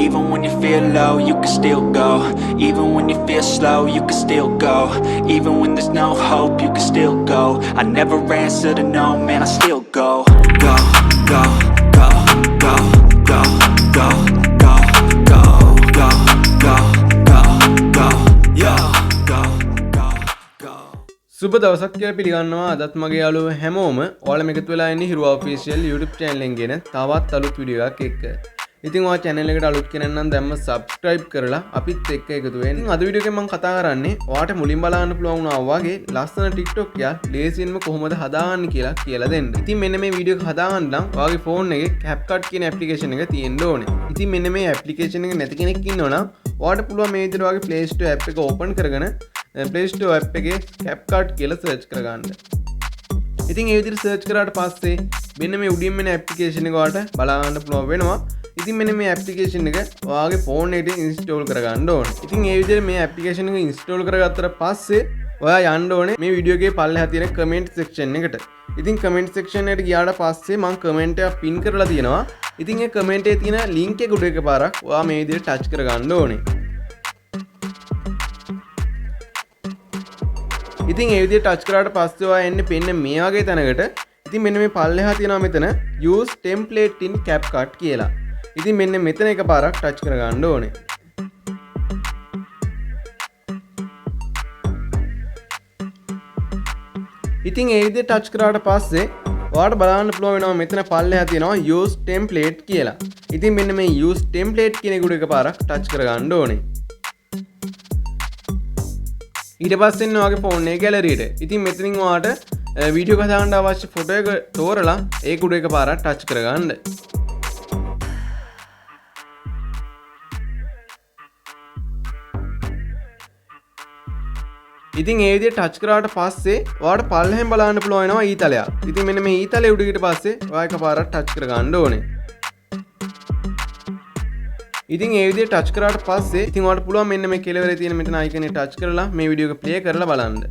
Even when you feel low, you can still go. Even when you feel slow, you can still go. Even when there's no hope, you can still go. I never answer to no, man, I still go. Go, go, go, go, go, go, go, go, go, go, go, go, yo, go, go, go. සුබ දවසක් කියලා පිළිගන්නවා. අදත් මගේ යාළුවෝ හැමෝම ඔයාලා මේකත් වෙලා ඉන්නේ Hiruwa-official YouTube channel එකෙන් ගෙන තවත් අලුත් වීඩියෝ එකක් එක්ක. ඉතින් ඔයා channel එකට අලුත් කෙනෙක් නම් දැම්ම subscribe කරලා අපිත් එක්ක එකතු වෙන්න. අද වීඩියෝ එකෙන් මම කතා කරන්නේ ඔයාට මුලින් බලන්න පුළුවන් වුණා වගේ ලස්සන TikTok එකක් ලේසියෙන්ම කොහොමද හදාගන්නේ කියලා දෙන්න. ඉතින් මෙන්න මේ වීඩියෝ එක හදාගන්න නම් ඔයාගේ phone එකේ Capcut කියන application එක තියෙන්න ඕනේ. ඉතින් මෙන්න මේ application එක නැති කෙනෙක් ඉන්නවා නම් ඔයාට පුළුවන් මේ විදිහට ඔයාගේ Play Store app එක open කරගෙන Play Store app එකේ Capcut කියලා search කරගන්න. ඉතින් ඒ විදිහට search කරාට පස්සේ මෙන්න මේ උඩින් එන application එක ඔයාලට බලන්න පුළුවන් වෙනවා. ඉතින් මෙන්න මේ application එක ඔයාගේ phone එකට install කරගන්න ඕනේ. ඉතින් ඒ විදිහට මේ application එක install කරගත්තට පස්සේ ඔයා යන්න ඕනේ මේ වීඩියෝ එකේ පල්ලෙහා තියෙන comment section එකට. ඉතින් comment section එකට ගියාට පස්සේ මම comment එකක් pin කරලා තියෙනවා. ඉතින් ඒ comment එකේ තියෙන link එක උඩ එකපාරක් ඔයා මේ විදිහට touch කරගන්න ඕනේ. ඉතින් ඒ විදිහට ටච් කරාට පස්සේ ඔයා එන්නේ පෙන්න මේ වගේ තැනකට. ඉතින් මෙන්න මේ පල්ලෙහා තියෙනවා මෙතන use template in Capcut කියලා. ඉතින් මෙන්න මෙතන එකපාරක් ටච් කරගන්න ඕනේ. ඉතින් ඒ විදිහට ටච් කරාට පස්සේ ඔයාලට බලන්න පුළුවන් වෙනවා මෙතන පල්ලෙහා තියෙනවා use template කියලා. ඉතින් මෙන්න මේ use template කියන එක උඩ එකපාරක් ටච් කරගන්න ඕනේ. ඊට පස්සේ එන්න ඔයාගේ ෆෝන් එකේ ගැලරියට. ඉතින් මෙතනින් ඔයාට වීඩියෝ එක හදාගන්න අවශ්‍ය ෆොටෝ එක තෝරලා ඒක උඩ එකපාරක් ටච් කරගන්න. ඉතින් ඒ විදිහට ටච් කරාට පස්සේ ඔයාට පල්ලෙහෙන් බලන්න පුළුවන් වෙනවා ඊතලයක්. ඉතින් මෙන්න මේ ඊතලේ උඩ ගිහින් පස්සේ ඔයා එකපාරක් ටච් කරගන්න ඕනේ. ඉතින් ඒ විදිහට ටච් කරාට පස්සේ ඉතින් ඔයාලට පුළුවන් මෙන්න මේ කෙළවරේ තියෙන මෙතන අයිකනේ ටච් කරලා මේ වීඩියෝ එක ප්ලේ කරලා බලන්න.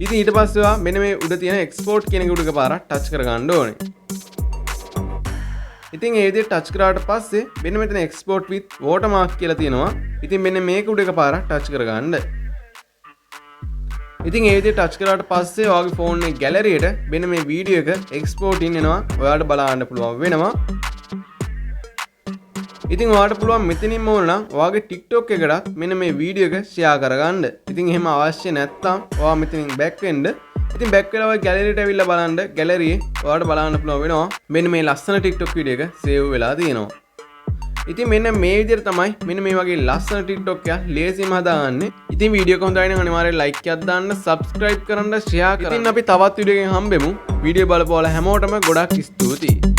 ඉතින් ඊට පස්සේ ඔයා මෙන්න මේ උඩ තියෙන export කියන එක උඩ එකපාරක් ටච් කරගන්න ඕනේ. ඉතින් ඒ විදිහට ටච් කරාට පස්සේ මෙන්න මෙතන export with watermark කියලා තියෙනවා. ඉතින් මෙන්න මේක උඩ එකපාරක් ටච් කරගන්න. ඉතින් ඒ විදිහට ටච් කරාට පස්සේ ඔයාගේ ෆෝන් එකේ ගැලරියට මෙන්න මේ වීඩියෝ එක එක්ස්පෝර්ට් ඉන් වෙනවා. ඔයාලට බලන්න පුළුවන් වෙනවා. ඉතින් ඔයාලට පුළුවන් මෙතනින්ම ඕන නම් ඔයාගේ TikTok එකකට මෙන්න මේ වීඩියෝ එක ෂෙයා කරගන්න. ඉතින් එහෙම අවශ්‍ය නැත්නම් ඔයා මෙතනින් බෑක් වෙන්න. ඉතින් බෑක් වෙලා ඔය ගැලරියට ඇවිල්ලා බලන්න ගැලරියේ ඔයාලට බලන්න පුළුවන් වෙනවා මෙන්න මේ ලස්සන TikTok වීඩියෝ එක සේව් වෙලා තියෙනවා. ඉතින් මෙන්න මේ විදිහට තමයි මෙන්න මේ වගේ ලස්සන TikTok එකක් ලේසියෙන්ම හදාගන්නේ. ඉතින් වීඩියෝ එක හොඳයි නම් අනිවාර්යෙන් like එකක් දාන්න, subscribe කරන්න, share කරන්න. ඉතින් අපි තවත් වීඩියෝ එකකින් හම්බෙමු. වීඩියෝ බලපුවාලා හැමෝටම ගොඩක් ස්තුතියි.